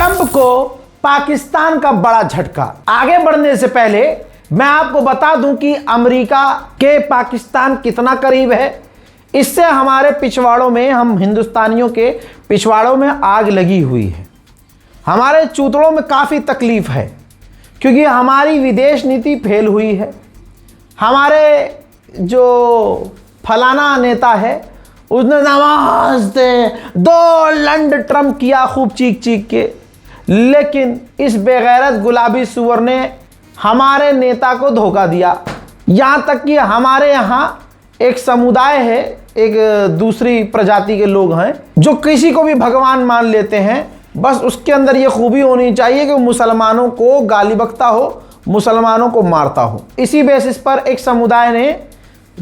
Trump को पाकिस्तान का बड़ा झटका। आगे बढ़ने से पहले मैं आपको बता दूं कि अमेरिका के पाकिस्तान कितना करीब है। इससे हमारे पिछवाड़ों में, हम हिंदुस्तानियों के पिछवाड़ों में आग लगी हुई है। हमारे चूतड़ों में काफ़ी तकलीफ है क्योंकि हमारी विदेश नीति फेल हुई है। हमारे जो फलाना नेता है उसने नमस्ते डोनाल्ड ट्रंप किया खूब चीख चीख के, लेकिन इस बेगैरत गुलाबी सुअर ने हमारे नेता को धोखा दिया। यहाँ तक कि हमारे यहाँ एक समुदाय है, एक दूसरी प्रजाति के लोग हैं जो किसी को भी भगवान मान लेते हैं। बस उसके अंदर ये खूबी होनी चाहिए कि वो मुसलमानों को गाली बकता हो, मुसलमानों को मारता हो। इसी बेसिस पर एक समुदाय ने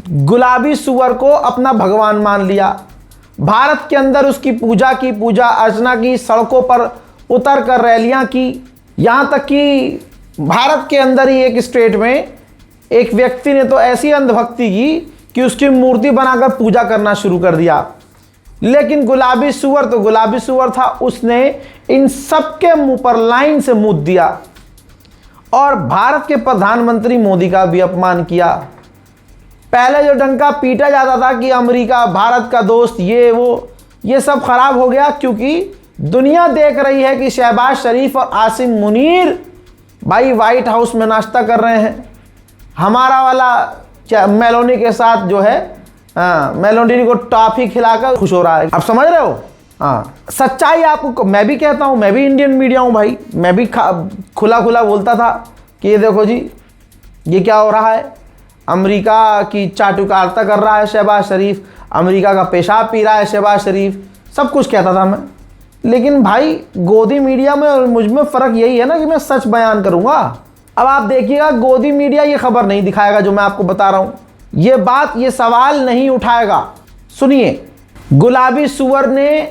गुलाबी सुअर को अपना भगवान मान लिया। भारत के अंदर उसकी पूजा की, पूजा अर्चना की, सड़कों पर उतर कर रैलियां की। यहाँ तक कि भारत के अंदर ही एक स्टेट में एक व्यक्ति ने तो ऐसी अंधभक्ति की कि उसकी मूर्ति बनाकर पूजा करना शुरू कर दिया। लेकिन गुलाबी सुअर तो गुलाबी सुअर था, उसने इन सब के मुंह पर लाइन से मूत दिया और भारत के प्रधानमंत्री मोदी का भी अपमान किया। पहले जो डंका पीटा जाता था कि अमेरिका भारत का दोस्त, ये वो, ये सब खराब हो गया क्योंकि दुनिया देख रही है कि शहबाज शरीफ और आसिम मुनीर भाई व्हाइट हाउस में नाश्ता कर रहे हैं। हमारा वाला क्या मेलोनी के साथ जो है, मेलोनी को टॉफी खिलाकर खुश हो रहा है। आप समझ रहे हो? हाँ, सच्चाई आपको मैं भी कहता हूँ, मैं भी इंडियन मीडिया हूँ भाई। मैं भी खुला खुला बोलता था कि ये देखो जी, ये क्या हो रहा है, अमेरिका की चाटुकारिता कर रहा है शहबाज शरीफ, अमेरिका का पेशाब पी रहा है शहबाज शरीफ, सब कुछ कहता था मैं। लेकिन भाई गोदी मीडिया में और मुझ में फ़र्क यही है ना कि मैं सच बयान करूँगा। अब आप देखिएगा, गोदी मीडिया ये खबर नहीं दिखाएगा जो मैं आपको बता रहा हूँ, ये बात, ये सवाल नहीं उठाएगा। सुनिए, गुलाबी सुअर ने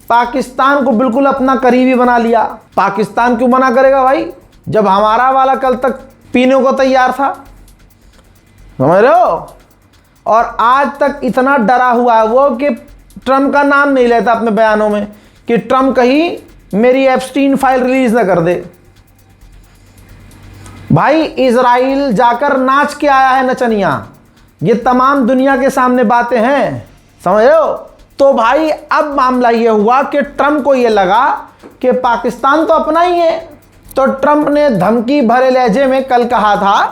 पाकिस्तान को बिल्कुल अपना करीबी बना लिया। पाकिस्तान क्यों मना करेगा भाई, जब हमारा वाला कल तक पीने को तैयार था, समझ रहे हो? और आज तक इतना डरा हुआ है वो कि ट्रंप का नाम नहीं लेता अपने बयानों में कि ट्रंप कहीं मेरी एप्स्टीन फाइल रिलीज ना कर दे। भाई इजराइल जाकर नाच के आया है नचनिया, ये तमाम दुनिया के सामने बातें हैं, समझ रहे हो? तो भाई अब मामला ये हुआ कि ट्रंप को ये लगा कि पाकिस्तान तो अपना ही है, तो ट्रंप ने धमकी भरे लहजे में कल कहा था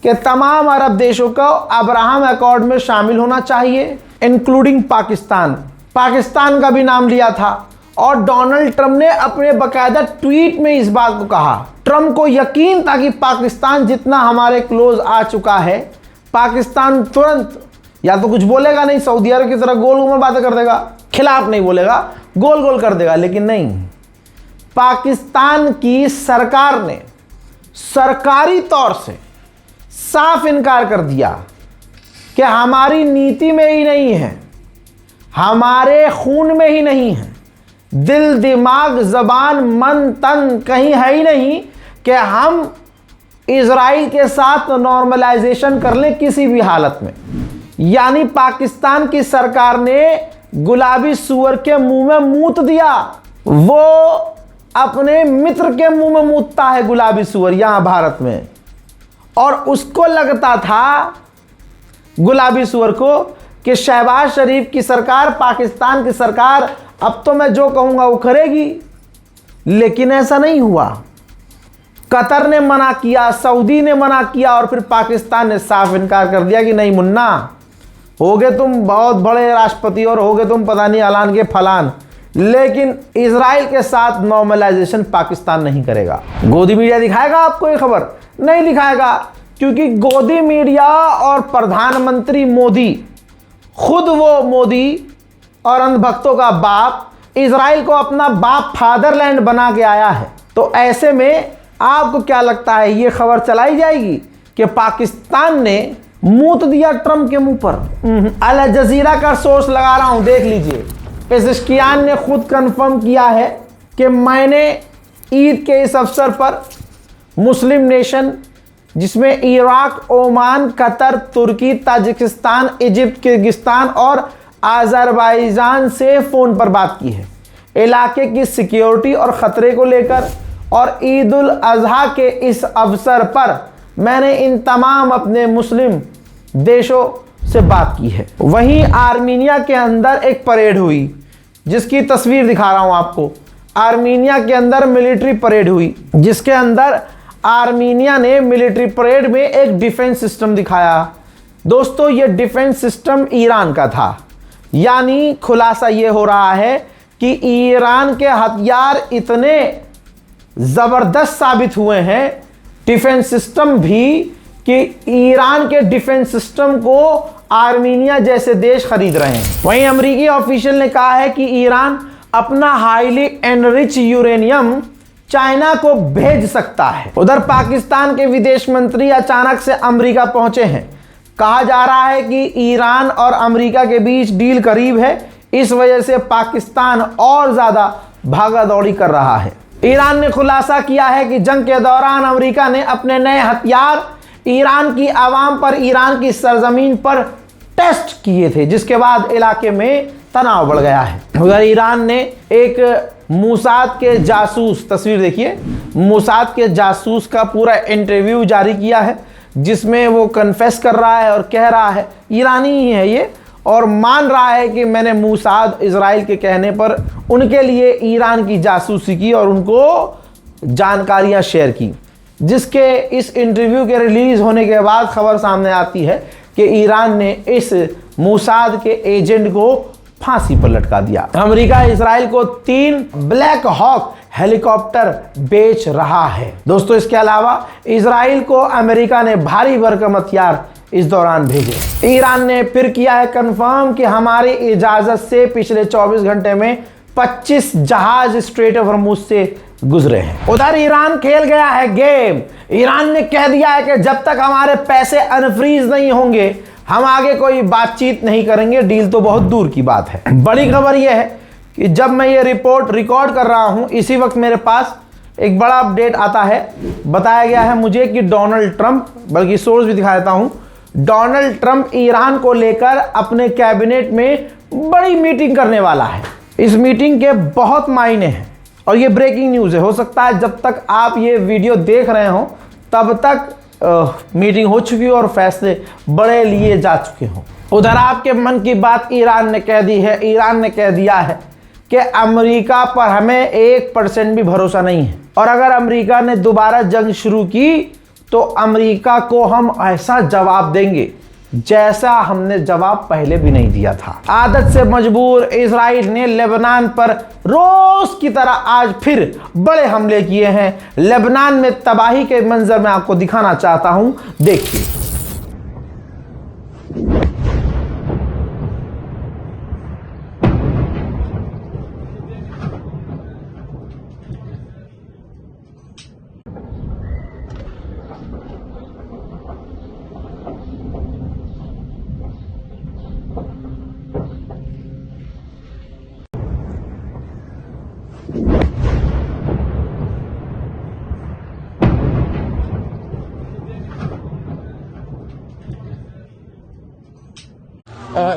कि तमाम अरब देशों को अब्राहम अकॉर्ड में शामिल होना चाहिए, इंक्लूडिंग पाकिस्तान। पाकिस्तान का भी नाम लिया था और डोनाल्ड ट्रंप ने अपने बाकायदा ट्वीट में इस बात को कहा। ट्रंप को यकीन था कि पाकिस्तान जितना हमारे क्लोज आ चुका है, पाकिस्तान तुरंत या तो कुछ बोलेगा नहीं, सऊदी अरब की तरह गोल गोल बातें कर देगा, खिलाफ नहीं बोलेगा, गोल गोल कर देगा। लेकिन नहीं, पाकिस्तान की सरकार ने सरकारी तौर से साफ इनकार कर दिया कि हमारी नीति में ही नहीं है, हमारे खून में ही नहीं है, दिल दिमाग जबान मन तन कहीं है ही नहीं कि हम इजराइल के साथ नॉर्मलाइजेशन कर लें किसी भी हालत में। यानी पाकिस्तान की सरकार ने गुलाबी सुअर के मुंह में मूत दिया। वो अपने मित्र के मुंह में मूतता है गुलाबी सुअर यहां भारत में, और उसको लगता था गुलाबी सुअर को कि शहबाज शरीफ की सरकार, पाकिस्तान की सरकार, अब तो मैं जो कहूंगा वो करेगी। लेकिन ऐसा नहीं हुआ। कतर ने मना किया, सऊदी ने मना किया और फिर पाकिस्तान ने साफ इनकार कर दिया कि नहीं मुन्ना, होगे तुम बहुत बड़े राष्ट्रपति और होगे तुम पता नहीं अलान के फलान, लेकिन इजराइल के साथ नॉर्मलाइजेशन पाकिस्तान नहीं करेगा। गोदी मीडिया दिखाएगा आपको ये खबर? नहीं दिखाएगा, क्योंकि गोदी मीडिया और प्रधानमंत्री मोदी, खुद वो मोदी और अंधभक्तों का बाप, इजराइल को अपना बाप फादरलैंड बना के आया है। तो ऐसे में आपको क्या लगता है, ये खबर चलाई जाएगी कि पाकिस्तान ने मूत दिया ट्रंप के मुंह पर? अल जजीरा का सोर्स लगा रहा हूं, देख लीजिए। पेज़ेश्कियान ने खुद कंफर्म किया है कि मैंने ईद के इस अवसर पर मुस्लिम नेशन, जिसमें इराक, ओमान, कतर, तुर्की, ताजिकिस्तान, इजिप्ट, किर्गिस्तान और आज़रबाईजान से फ़ोन पर बात की है। इलाके की सिक्योरिटी और ख़तरे को लेकर, और ईद उल अज़हा के इस अवसर पर मैंने इन तमाम अपने मुस्लिम देशों से बात की है। वहीं आर्मीनिया के अंदर एक परेड हुई, जिसकी तस्वीर दिखा रहा हूं आपको। आर्मीनिया के अंदर मिलिट्री परेड हुई, जिसके अंदर आर्मीनिया ने मिलिट्री परेड में एक डिफेंस सिस्टम दिखाया। दोस्तों, ये डिफेंस सिस्टम ईरान का था। यानी खुलासा ये हो रहा है कि ईरान के हथियार इतने ज़बरदस्त साबित हुए हैं, डिफेंस सिस्टम भी, कि ईरान के डिफेंस सिस्टम को आर्मीनिया जैसे देश खरीद रहे हैं। वहीं अमेरिकी ऑफिशियल ने कहा है कि ईरान अपना हाईली एनरिच यूरेनियम चाइना को भेज सकता है। उधर पाकिस्तान के विदेश मंत्री अचानक से अमेरिका पहुंचे हैं। कहा जा रहा है कि ईरान और अमेरिका के बीच डील करीब है, इस वजह से पाकिस्तान और ज़्यादा भागा दौड़ी कर रहा है। ईरान ने खुलासा किया है कि जंग के दौरान अमेरिका ने अपने नए हथियार ईरान की आवाम पर, ईरान की सरजमीन पर टेस्ट किए थे, जिसके बाद इलाके में तनाव बढ़ गया है। उधर ईरान ने एक मूसाद के जासूस, तस्वीर देखिए, मूसाद के जासूस का पूरा इंटरव्यू जारी किया है, जिसमें वो कन्फेस कर रहा है और कह रहा है, ईरानी ही है ये, और मान रहा है कि मैंने मूसाद इजराइल के कहने पर उनके लिए ईरान की जासूसी की और उनको जानकारियां शेयर की। जिसके इस इंटरव्यू के रिलीज होने के बाद खबर सामने आती है कि ईरान ने इस मूसाद के एजेंट को फांसी पर लटका दिया। अमेरिका इजराइल को 3 ब्लैक हॉक हेलीकॉप्टर बेच रहा है। दोस्तों, इसके अलावा इजराइल को अमेरिका ने भारी भरकम हथियार इस दौरान भेजे। ईरान ने फिर किया है कंफर्म कि हमारी इजाजत से पिछले 24 घंटे में 25 जहाज स्ट्रेट ऑफ हॉर्मुज से गुजरे हैं। उधर ईरान खेल गया है गेम। ईरान ने कह दिया है कि जब तक हमारे पैसे अनफ्रीज नहीं होंगे, हम आगे कोई बातचीत नहीं करेंगे। डील तो बहुत दूर की बात है। बड़ी खबर यह है कि जब मैं ये रिपोर्ट रिकॉर्ड कर रहा हूं, इसी वक्त मेरे पास एक बड़ा अपडेट आता है। बताया गया है मुझे कि डोनाल्ड ट्रंप, बल्कि सोर्स भी दिखा देता हूं, डोनाल्ड ट्रंप ईरान को लेकर अपने कैबिनेट में बड़ी मीटिंग करने वाला है। इस मीटिंग के बहुत मायने हैं और ये ब्रेकिंग न्यूज़ है। हो सकता है जब तक आप ये वीडियो देख रहे हो तब तक मीटिंग हो चुकी हो और फैसले बड़े लिए जा चुके हों। उधर आपके मन की बात ईरान ने कह दी है। ईरान ने कह दिया है कि अमेरिका पर हमें 1% भी भरोसा नहीं है, और अगर अमेरिका ने दोबारा जंग शुरू की तो अमेरिका को हम ऐसा जवाब देंगे जैसा हमने जवाब पहले भी नहीं दिया था। आदत से मजबूर इजराइल ने लेबनान पर रोज की तरह आज फिर बड़े हमले किए हैं। लेबनान में तबाही के मंजर मैं आपको दिखाना चाहता हूं, देखिए।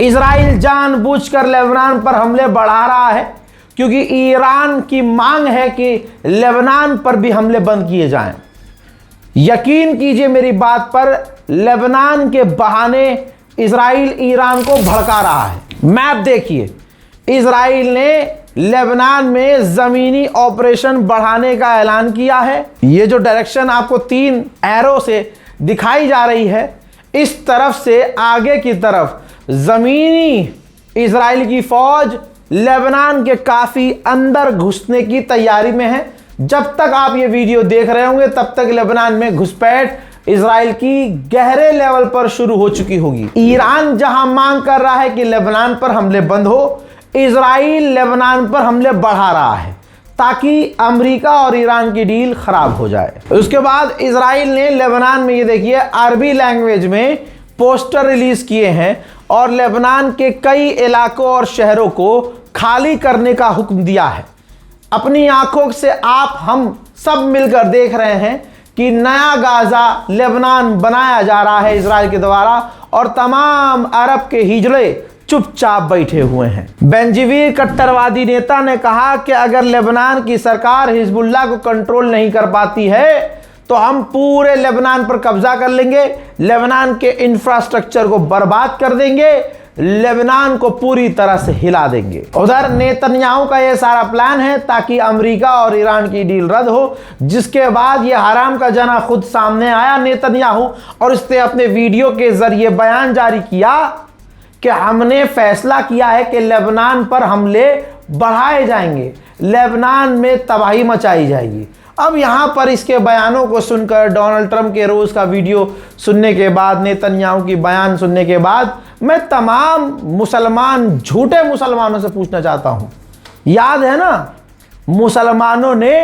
इजराइल जानबूझकर लेबनान पर हमले बढ़ा रहा है, क्योंकि ईरान की मांग है कि लेबनान पर भी हमले बंद किए जाएं। यकीन कीजिए मेरी बात पर, लेबनान के बहाने इजराइल ईरान को भड़का रहा है। मैप देखिए, इजराइल ने लेबनान में ज़मीनी ऑपरेशन बढ़ाने का ऐलान किया है। ये जो डायरेक्शन आपको 3 एरो से दिखाई जा रही है, इस तरफ से आगे की तरफ ज़मीनी इजराइल की फौज लेबनान के काफ़ी अंदर घुसने की तैयारी में है। जब तक आप ये वीडियो देख रहे होंगे तब तक लेबनान में घुसपैठ इजराइल की गहरे लेवल पर शुरू हो चुकी होगी। ईरान जहां मांग कर रहा है कि लेबनान पर हमले बंद हो, इजराइल लेबनान पर हमले बढ़ा रहा है ताकि अमेरिका और ईरान की डील खराब हो जाए। उसके बाद इजराइल ने लेबनान में, ये देखिए, अरबी लैंग्वेज में पोस्टर रिलीज किए हैं और लेबनान के कई इलाकों और शहरों को खाली करने का हुक्म दिया है। अपनी आंखों से आप हम सब मिलकर देख रहे हैं कि नया गाजा लेबनान बनाया जा रहा है इजराइल के द्वारा और तमाम अरब के हिजड़े चुपचाप बैठे हुए हैं। बेंजीवीर कट्टरवादी नेता ने कहा कि अगर लेबनान की सरकार हिजबुल्लाह को कंट्रोल नहीं कर पाती है तो हम पूरे लेबनान पर कब्जा कर लेंगे, लेबनान के इंफ्रास्ट्रक्चर को बर्बाद कर देंगे, लेबनान को पूरी तरह से हिला देंगे। उधर नेतन्याहू का यह सारा प्लान है ताकि अमेरिका और ईरान की डील रद्द हो, जिसके बाद यह हराम का जना खुद सामने आया नेतन्याहू और उसने अपने वीडियो के जरिए बयान जारी किया कि हमने फैसला किया है कि लेबनान पर हमले बढ़ाए जाएंगे, लेबनान में तबाही मचाई जाएगी। अब यहां पर इसके बयानों को सुनकर, डोनाल्ड ट्रंप के रोज का वीडियो सुनने के बाद, नेतन्याहू की बयान सुनने के बाद, मैं तमाम मुसलमान, झूठे मुसलमानों से पूछना चाहता हूं, याद है ना, मुसलमानों ने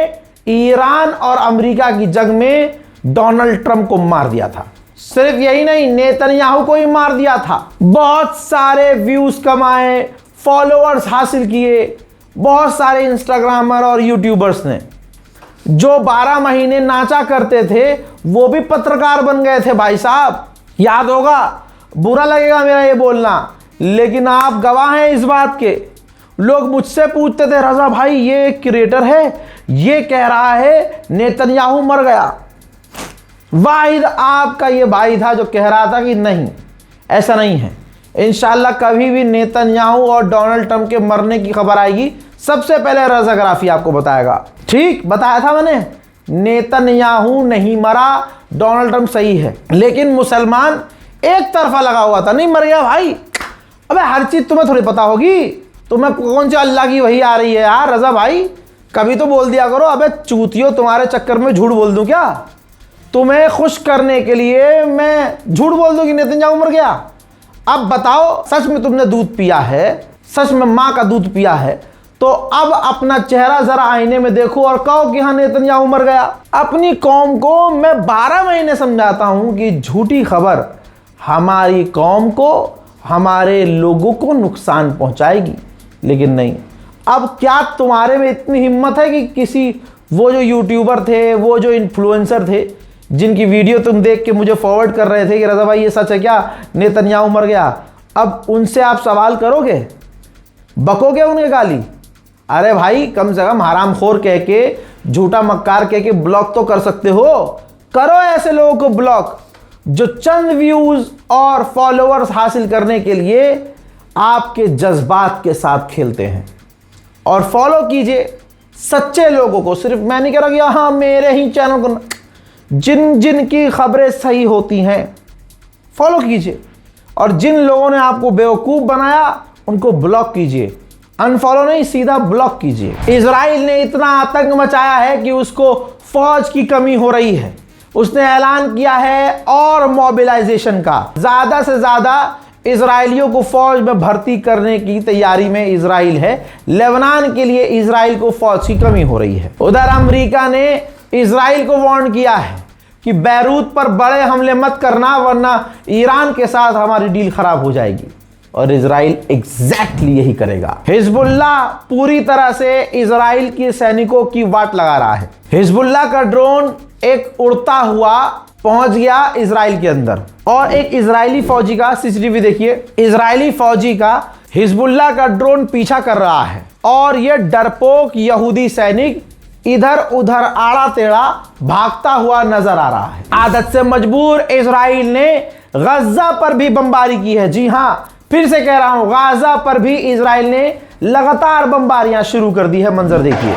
ईरान और अमेरिका की जंग में डोनाल्ड ट्रंप को मार दिया था। सिर्फ यही नहीं, नेतन्याहू को ही मार दिया था। बहुत सारे व्यूज कमाए, फॉलोअर्स हासिल किए बहुत सारे इंस्टाग्रामर और यूट्यूबर्स ने। जो 12 महीने नाचा करते थे वो भी पत्रकार बन गए थे भाई साहब। याद होगा, बुरा लगेगा मेरा ये बोलना, लेकिन आप गवाह हैं इस बात के। लोग मुझसे पूछते थे, रजा भाई ये क्रिएटर है, ये कह रहा है नेतन्याहू मर गया। वाहिद आपका ये भाई था जो कह रहा था कि नहीं, ऐसा नहीं है। इंशाल्लाह कभी भी नेतन्याहू और डोनाल्ड ट्रंप के मरने की खबर आएगी, सबसे पहले रजा ग्राफी आपको बताएगा। ठीक बताया था मैंने, नेतन्याहू नहीं मरा, डोनाल्ड ट्रंप सही है। लेकिन मुसलमान एक तरफा लगा हुआ था, नहीं मर गया भाई। अबे हर चीज तुम्हें थोड़ी पता होगी, तुम्हें कौन सी अल्लाह की वही आ रही है यार। रजा भाई कभी तो बोल दिया करो। अबे चूतियों, तुम्हारे चक्कर में झूठ बोल दूं क्या? तुम्हें खुश करने के लिए मैं झूठ बोल दूं कि नेतन्याहू मर गया? अब बताओ, सच में तुमने दूध पिया है, सच में मां का दूध पिया है, तो अब अपना चेहरा जरा आईने में देखो और कहो कि हाँ नेतन्याहू मर गया। अपनी कौम को मैं 12 महीने समझाता हूं कि झूठी खबर हमारी कौम को, हमारे लोगों को नुकसान पहुंचाएगी, लेकिन नहीं। अब क्या तुम्हारे में इतनी हिम्मत है कि किसी, वो जो यूट्यूबर थे, वो जो इन्फ्लुएंसर थे, जिनकी वीडियो तुम देख के मुझे फॉरवर्ड कर रहे थे कि रजा भाई ये सच है क्या, नेतन्याहू मर गया, अब उनसे आप सवाल करोगे, बकोगे उन्हें गाली? अरे भाई कम से कम हरामखोर कह के, झूठा मक्कार कह के ब्लॉक तो कर सकते हो। करो ऐसे लोगों को ब्लॉक जो चंद व्यूज और फॉलोअर्स हासिल करने के लिए आपके जज्बात के साथ खेलते हैं। और फॉलो कीजिए सच्चे लोगों को। सिर्फ मैं नहीं कह रहा कि हाँ मेरे ही चैनल को, जिन जिन की खबरें सही होती हैं फॉलो कीजिए, और जिन लोगों ने आपको बेवकूफ़ बनाया उनको ब्लॉक कीजिए। अनफॉलो नहीं, सीधा ब्लॉक कीजिए। इजराइल ने इतना आतंक मचाया है कि उसको फौज की कमी हो रही है। उसने ऐलान किया है और मोबिलाइजेशन का, ज़्यादा से ज़्यादा इजराइलियों को फौज में भर्ती करने की तैयारी में इजराइल है। लेबनान के लिए इजराइल को फौज की कमी हो रही है। उधर अमेरिका ने इजराइल को वार्न किया है कि बैरूत पर बड़े हमले मत करना, वरना ईरान के साथ हमारी डील खराब हो जाएगी। और इजराइल एग्जैक्टली यही करेगा। हिजबुल्लाह पूरी तरह से इजराइल के सैनिकों की वाट लगा रहा है। हिजबुल्लाह का ड्रोन एक उड़ता हुआ पहुंच गया इजराइल के अंदर, और एक इजरायली फौजी का सीसीटीवी देखिए, इजरायली फौजी का हिजबुल्लाह का ड्रोन पीछा कर रहा है, और यह डरपोक यहूदी सैनिक इधर उधर आड़ा टेढ़ा भागता हुआ नजर आ रहा है। आदत से मजबूर इजराइल ने गजा पर भी बमबारी की है। जी हां, फिर से कह रहा हूं, गाजा पर भी इजराइल ने लगातार बमबारियां शुरू कर दी है। मंजर देखिए।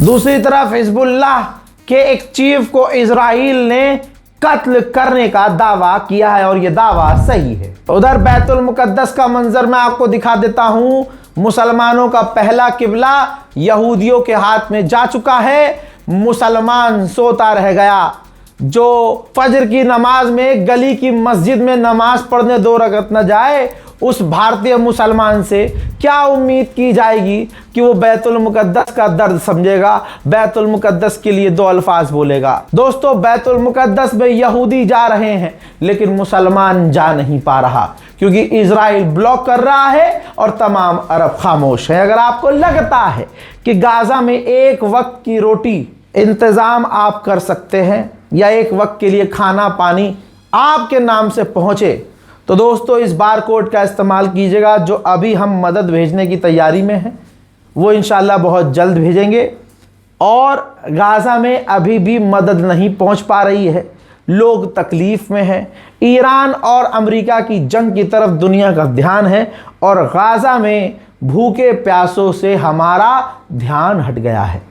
दूसरी तरफ हिजबुल्लाह के एक चीफ को इजराइल ने कत्ल करने का दावा किया है और यह दावा सही है। उधर बैतुल मुकद्दस का मंजर मैं आपको दिखा देता हूं। मुसलमानों का पहला किबला यहूदियों के हाथ में जा चुका है। मुसलमान सोता रह गया। जो फजर की नमाज में गली की मस्जिद में नमाज पढ़ने 2 रकअत न जाए, उस भारतीय मुसलमान से क्या उम्मीद की जाएगी कि वो बैतुल मुकद्दस का दर्द समझेगा, बैतुल मुकद्दस के लिए 2 अल्फाज बोलेगा। दोस्तों, बैतुल मुकद्दस में यहूदी जा रहे हैं लेकिन मुसलमान जा नहीं पा रहा, क्योंकि इजराइल ब्लॉक कर रहा है और तमाम अरब खामोश है। अगर आपको लगता है कि गाजा में एक वक्त की रोटी इंतजाम आप कर सकते हैं या एक वक्त के लिए खाना पानी आपके नाम से पहुंचे, तो दोस्तों इस बार कोड का इस्तेमाल कीजिएगा। जो अभी हम मदद भेजने की तैयारी में हैं वो इंशाल्लाह बहुत जल्द भेजेंगे। और गाज़ा में अभी भी मदद नहीं पहुंच पा रही है, लोग तकलीफ़ में हैं। ईरान और अमेरिका की जंग की तरफ दुनिया का ध्यान है और गाज़ा में भूखे प्यासों से हमारा ध्यान हट गया है।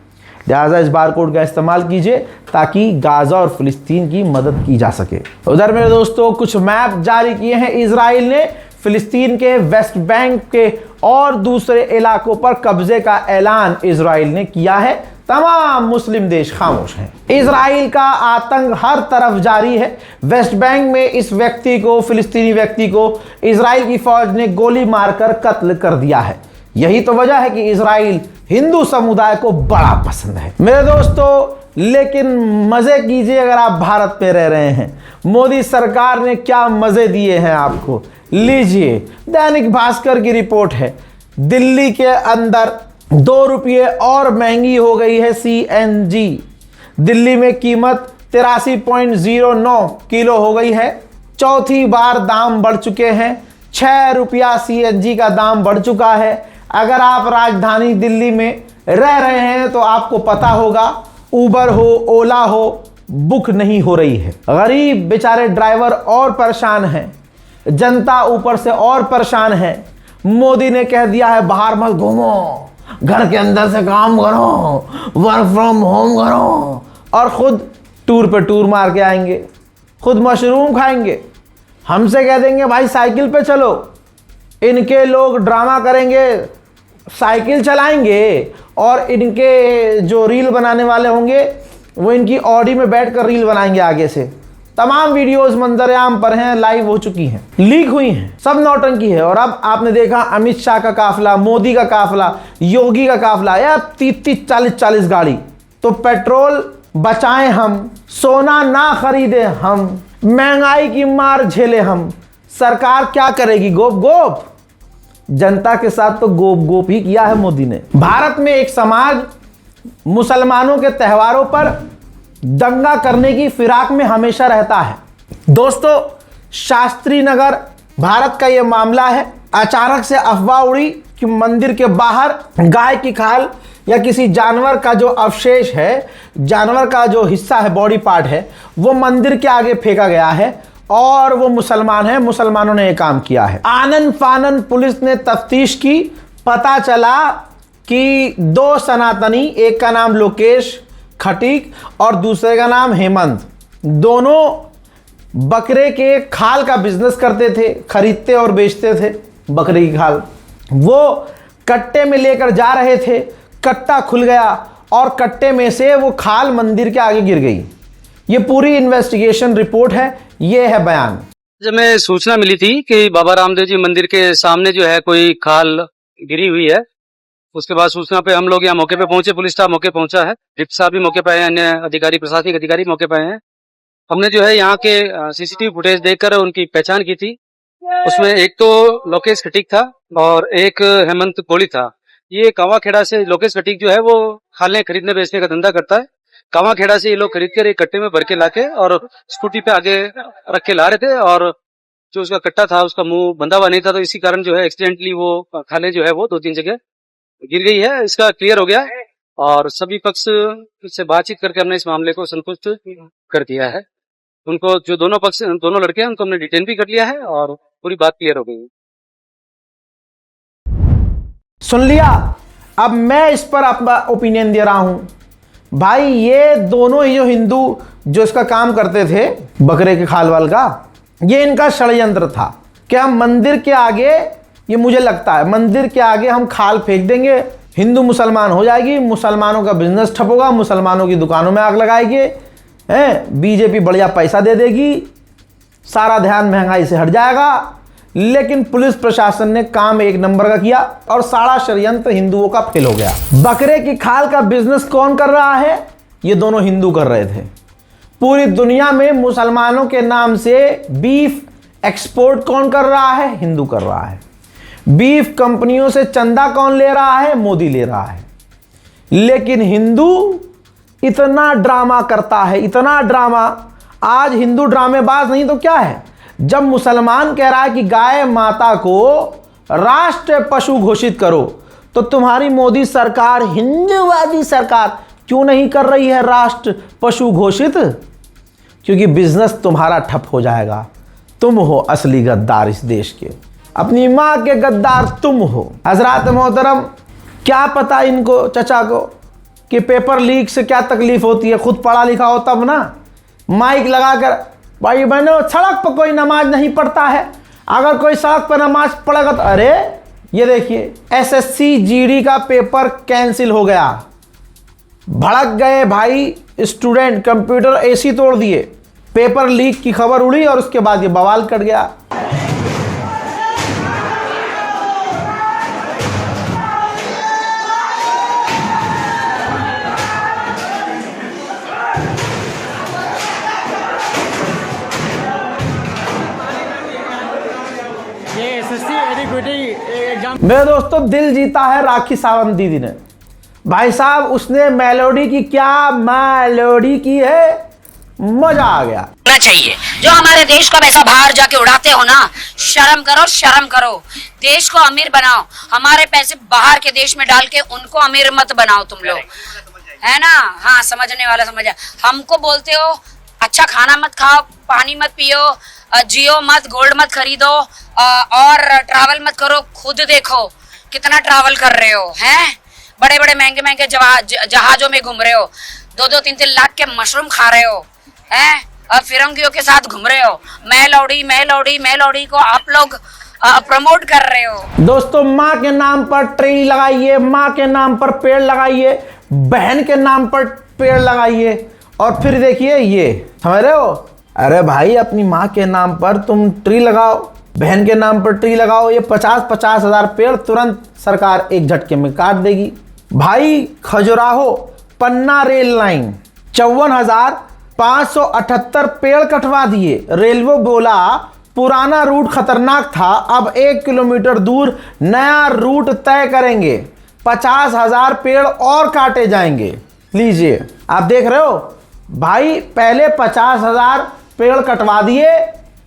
लिहाजा इस बार कोड का इस्तेमाल कीजिए ताकि गाज़ा और फ़िलिस्तीन की मदद की जा सके। उधर मेरे दोस्तों कुछ मैप जारी किए हैं इजराइल ने। फ़िलिस्तीन के वेस्ट बैंक के और दूसरे इलाकों पर कब्जे का ऐलान इजराइल ने किया है। तमाम मुस्लिम देश खामोश हैं। इजराइल का आतंक हर तरफ जारी है। वेस्ट बैंक में इस व्यक्ति को, फ़िलिस्तीनी व्यक्ति को इजराइल की फ़ौज ने गोली मारकर कत्ल कर दिया है। यही तो वजह है कि इजराइल हिंदू समुदाय को बड़ा पसंद है मेरे दोस्तों। लेकिन मज़े कीजिए अगर आप भारत में रह रहे हैं। मोदी सरकार ने क्या मज़े दिए हैं आपको, लीजिए। दैनिक भास्कर की रिपोर्ट है, दिल्ली के अंदर 2 रुपये और महंगी हो गई है CNG। दिल्ली में कीमत 83.09 किलो हो गई है। चौथी बार दाम बढ़ चुके हैं। 6 रुपया CNG का दाम बढ़ चुका है। अगर आप राजधानी दिल्ली में रह रहे हैं तो आपको पता होगा, उबर हो, ओला हो, बुक नहीं हो रही है। गरीब बेचारे ड्राइवर और परेशान हैं, जनता ऊपर से और परेशान है। मोदी ने कह दिया है बाहर मत घूमो, घर के अंदर से काम करो, वर्क फ्रॉम होम करो, और खुद टूर पे टूर मार के आएंगे, खुद मशरूम खाएंगे। हमसे कह देंगे भाई साइकिल पे चलो, इनके लोग ड्रामा करेंगे, साइकिल चलाएंगे, और इनके जो रील बनाने वाले होंगे वो इनकी ऑडी में बैठकर रील बनाएंगे आगे से। तमाम वीडियोस मंजर-ए-आम पर हैं, लाइव हो चुकी हैं, लीक हुई हैं, सब नौटंकी है। और अब आपने देखा अमित शाह का काफिला, मोदी का काफिला, योगी का काफिला, या 30-40 गाड़ी। तो पेट्रोल बचाएं हम, सोना ना खरीदे हम, महंगाई की मार झेले हम। सरकार क्या करेगी? गोप गोप। जनता के साथ तो गोप गोप ही किया है मोदी ने। भारत में एक समाज मुसलमानों के त्योहारों पर दंगा करने की फिराक में हमेशा रहता है। दोस्तों, शास्त्री नगर भारत का यह मामला है। अचानक से अफवाह उड़ी कि मंदिर के बाहर गाय की खाल या किसी जानवर का जो अवशेष है, जानवर का जो हिस्सा है, बॉडी पार्ट है, वो मंदिर के आगे फेंका गया है और वो मुसलमान है, मुसलमानों ने ये काम किया है। आनन फानन पुलिस ने तफ्तीश की, पता चला कि 2 सनातनी, एक का नाम लोकेश खटीक और दूसरे का नाम हेमंत, दोनों बकरे के खाल का बिजनेस करते थे, खरीदते और बेचते थे बकरे की खाल। वो कट्टे में लेकर जा रहे थे, कट्टा खुल गया और कट्टे में से वो खाल मंदिर के आगे गिर गई। ये पूरी इन्वेस्टिगेशन रिपोर्ट है, ये है बयान। जब मैं सूचना मिली थी कि बाबा रामदेव जी मंदिर के सामने जो है कोई खाल गिरी हुई है, उसके बाद सूचना पे हम लोग यहाँ मौके पे पहुंचे, पुलिस स्टाफ मौके पहुंचा है, डिप्टी साहब भी मौके पे आए हैं, अन्य अधिकारी, प्रशासनिक अधिकारी मौके पे आए हैं। हमने जो है यहाँ के CCTV फुटेज देखकर उनकी पहचान की थी। उसमें एक तो लोकेश खटीक था और एक हेमंत कोहली था। ये कावाखेड़ा से लोकेश खटीक जो है वो खालें खरीदने बेचने का धंधा करता है। कावाखेड़ा से ये लोग खरीद कर एक कट्टे में भर के लाके और स्कूटी पे आगे रख के ला रहे थे, और जो उसका कट्टा था उसका मुंह बंधा हुआ नहीं था, तो इसी कारण जो है एक्सीडेंटली वो खाले जो है वो 2-3 जगह गिर गई है। इसका क्लियर हो गया और सभी पक्ष से बातचीत करके हमने इस मामले को संतुष्ट कर दिया है। उनको जो दोनों लड़के हैं उनको हमने डिटेन भी कर लिया है और पूरी बात क्लियर हो गई है। सुन लिया। अब मैं इस पर अपना ओपिनियन दे रहा हूं। भाई ये दोनों ही जो हिंदू जो इसका काम करते थे बकरे के खाल वाल का, ये इनका षड्यंत्र था कि हम मंदिर के आगे, ये मुझे लगता है मंदिर के आगे हम खाल फेंक देंगे, हिंदू मुसलमान हो जाएगी, मुसलमानों का बिजनेस ठप होगा, मुसलमानों की दुकानों में आग लगाएगी, बीजेपी बढ़िया पैसा दे देगी, सारा ध्यान महंगाई से हट जाएगा। लेकिन पुलिस प्रशासन ने काम एक नंबर का किया और सारा षड्यंत्र हिंदुओं का फेल हो गया। बकरे की खाल का बिजनेस कौन कर रहा है? ये दोनों हिंदू कर रहे थे। पूरी दुनिया में मुसलमानों के नाम से बीफ एक्सपोर्ट कौन कर रहा है? हिंदू कर रहा है। बीफ कंपनियों से चंदा कौन ले रहा है? मोदी ले रहा है। लेकिन हिंदू इतना ड्रामा करता है, इतना ड्रामा। आज हिंदू ड्रामेबाज नहीं तो क्या है? जब मुसलमान कह रहा है कि गाय माता को राष्ट्र पशु घोषित करो, तो तुम्हारी मोदी सरकार, हिंदूवादी सरकार क्यों नहीं कर रही है राष्ट्र पशु घोषित? क्योंकि बिजनेस तुम्हारा ठप हो जाएगा। तुम हो असली गद्दार इस देश के, अपनी मां के गद्दार तुम हो। हजरात मोहतरम, क्या पता इनको चचा को कि पेपर लीक से क्या तकलीफ होती है, खुद पढ़ा लिखा हो तब ना। माइक लगाकर, भाई बहनों सड़क पर कोई नमाज नहीं पढ़ता है, अगर कोई सड़क पर नमाज पढ़ेगा तो अरे ये देखिए एसएससी जीडी का पेपर कैंसिल हो गया। भड़क गए भाई स्टूडेंट, कंप्यूटर एसी तोड़ दिए, पेपर लीक की खबर उड़ी और उसके बाद ये बवाल कट गया। मेरे दोस्तों, दिल जीता है राखी सावंत दीदी ने। भाई साहब, उसने मेलोडी की, क्या मेलोडी की है, मजा आ गया। चाहिए जो हमारे देश को ऐसा बाहर जाके उड़ाते हो ना, शर्म करो, शर्म करो। देश को अमीर बनाओ, हमारे पैसे बाहर के देश में डाल के उनको अमीर मत बनाओ तुम लोग, है ना। हाँ, समझने वाला समझा। हमको बोलते हो अच्छा खाना मत खाओ, पानी मत पियो, जियो मत, गोल्ड मत खरीदो और ट्रैवल मत करो। खुद देखो कितना ट्रैवल कर रहे हो, हैं? बड़े बड़े महंगे महंगे जहाजों में घूम रहे हो, 2-2, 3-3 लाख के मशरूम खा रहे हो, हैं? और फिरंगियों के साथ घूम रहे हो। मैं लौड़ी को आप लोग प्रमोट कर रहे हो। दोस्तों, माँ के नाम पर ट्री लगाइए, माँ के नाम पर पेड़ लगाइए, बहन के नाम पर पेड़ लगाइए, और फिर देखिए ये, समझ रहे हो? अरे भाई, अपनी माँ के नाम पर तुम ट्री लगाओ, बहन के नाम पर ट्री लगाओ, ये 50-50 हजार पेड़ तुरंत सरकार एक झटके में काट देगी। भाई, खजुराहो पन्ना रेल लाइन 54,578 पेड़ कटवा दिए। रेलवे बोला पुराना रूट खतरनाक था, अब 1 किलोमीटर दूर नया रूट तय करेंगे, 50,000 पेड़ और काटे जाएंगे। लीजिए, आप देख रहे हो भाई, पहले 50,000 पेड़ कटवा दिए,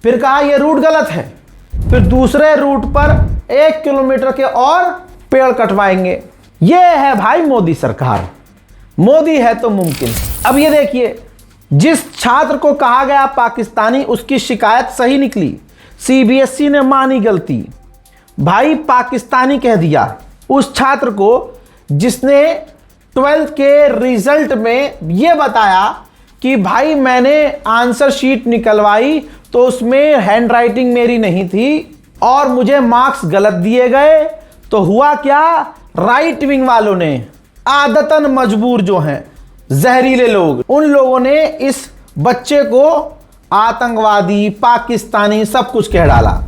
फिर कहा ये रूट गलत है, फिर दूसरे रूट पर 1 किलोमीटर के और पेड़ कटवाएंगे। ये है भाई मोदी सरकार। मोदी है तो मुमकिन। अब ये देखिए, जिस छात्र को कहा गया पाकिस्तानी, उसकी शिकायत सही निकली, सीबीएसई ने मानी गलती, भाई पाकिस्तानी कह दिया उस छात्र को जिसने 12th के रिजल्ट में ये बताया कि भाई मैंने आंसर शीट निकलवाई तो उसमें हैंड राइटिंग मेरी नहीं थी और मुझे मार्क्स गलत दिए गए। तो हुआ क्या, राइट विंग वालों ने, आदतन मजबूर जो हैं जहरीले लोग, उन लोगों ने इस बच्चे को आतंकवादी, पाकिस्तानी सब कुछ कह डाला।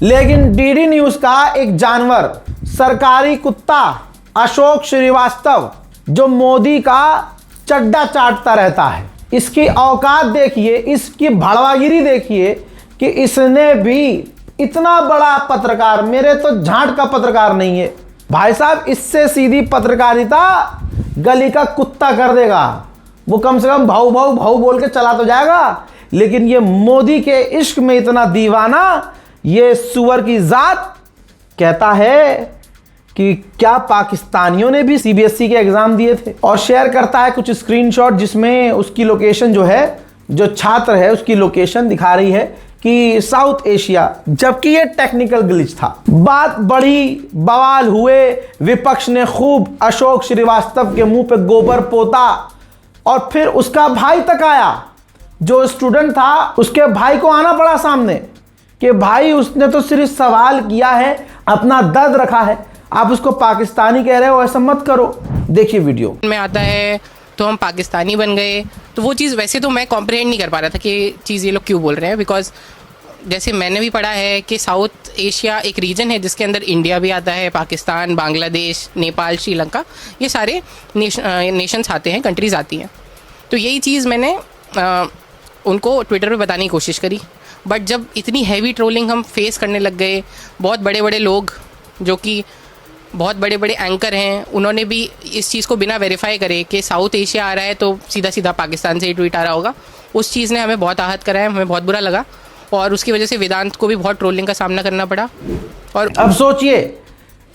लेकिन डीडी न्यूज का एक जानवर, सरकारी कुत्ता अशोक श्रीवास्तव, जो मोदी का चड्डा चाटता रहता है, इसकी औकात देखिए, इसकी भड़वागिरी देखिए कि इसने भी इतना बड़ा पत्रकार, मेरे तो झांट का पत्रकार नहीं है भाई साहब। इससे सीधी पत्रकारिता गली का कुत्ता कर देगा। वो कम से कम भाऊ भाऊ भाऊ बोल के चला तो जाएगा, लेकिन ये मोदी के इश्क में इतना दीवाना, ये सुअर की जात कहता है कि क्या पाकिस्तानियों ने भी सीबीएसई के एग्जाम दिए थे, और शेयर करता है कुछ स्क्रीनशॉट जिसमें उसकी लोकेशन जो है, जो छात्र है उसकी लोकेशन दिखा रही है कि साउथ एशिया, जबकि ये टेक्निकल ग्लिच था। बात बड़ी, बवाल हुए, विपक्ष ने खूब अशोक श्रीवास्तव के मुंह पे गोबर पोता, और फिर उसका भाई तक आया, जो स्टूडेंट था उसके भाई को आना पड़ा सामने कि भाई उसने तो सिर्फ सवाल किया है, अपना दर्द रखा है, आप उसको पाकिस्तानी कह रहे हो, ऐसा मत करो। देखिए वीडियो में आता है तो हम पाकिस्तानी बन गए, तो वो चीज़ वैसे तो मैं कॉम्प्रहेंड नहीं कर पा रहा था कि चीज़ ये लोग क्यों बोल रहे हैं, बिकॉज जैसे मैंने भी पढ़ा है कि साउथ एशिया एक रीजन है जिसके अंदर इंडिया भी आता है, पाकिस्तान, बांग्लादेश, नेपाल, श्रीलंका, ये सारे नेशंस आते हैं, कंट्रीज़ आती हैं। तो यही चीज़ मैंने उनको ट्विटर पे बताने की कोशिश करी, बट जब इतनी हैवी ट्रोलिंग हम फेस करने लग गए, बहुत बड़े बड़े लोग जो कि बहुत बड़े बड़े एंकर हैं, उन्होंने भी इस चीज़ को बिना वेरीफाई करे कि साउथ एशिया आ रहा है तो सीधा सीधा पाकिस्तान से ही ट्वीट आ रहा होगा, उस चीज़ ने हमें बहुत आहत कराया, हमें बहुत बुरा लगा, और उसकी वजह से वेदांत को भी बहुत ट्रोलिंग का सामना करना पड़ा। और अब सोचिए,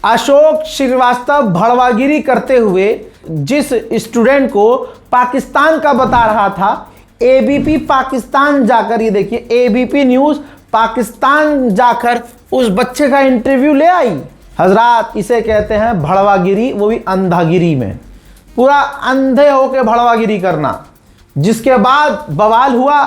अशोक श्रीवास्तव भड़वागिरी करते हुए जिस स्टूडेंट को पाकिस्तान का बता रहा था, एबीपी पाकिस्तान जाकर, ये देखिए एबीपी न्यूज़ पाकिस्तान जाकर उस बच्चे का इंटरव्यू ले आई। हजरात, इसे कहते हैं भड़वागिरी, वो भी अंधागिरी में, पूरा अंधे होके भड़वागिरी करना। जिसके बाद बवाल हुआ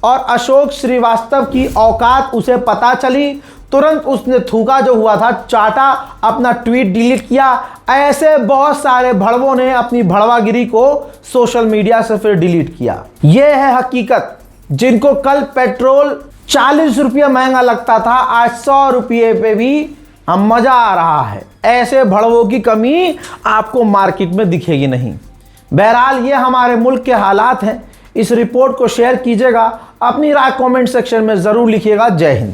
और अशोक श्रीवास्तव की औकात उसे पता चली, तुरंत उसने थूका जो हुआ था, चाटा, अपना ट्वीट डिलीट किया। ऐसे बहुत सारे भड़वों ने अपनी भड़वागिरी को सोशल मीडिया से फिर डिलीट किया। यह है हकीकत। जिनको कल पेट्रोल 40 रुपये महंगा लगता था, आज 100 रुपये पे भी हम मजा आ रहा है। ऐसे भड़वों की कमी आपको मार्केट में दिखेगी नहीं। बहरहाल ये हमारे मुल्क के हालात हैं। इस रिपोर्ट को शेयर कीजिएगा, अपनी राय कमेंट सेक्शन में ज़रूर लिखिएगा। जय हिंद।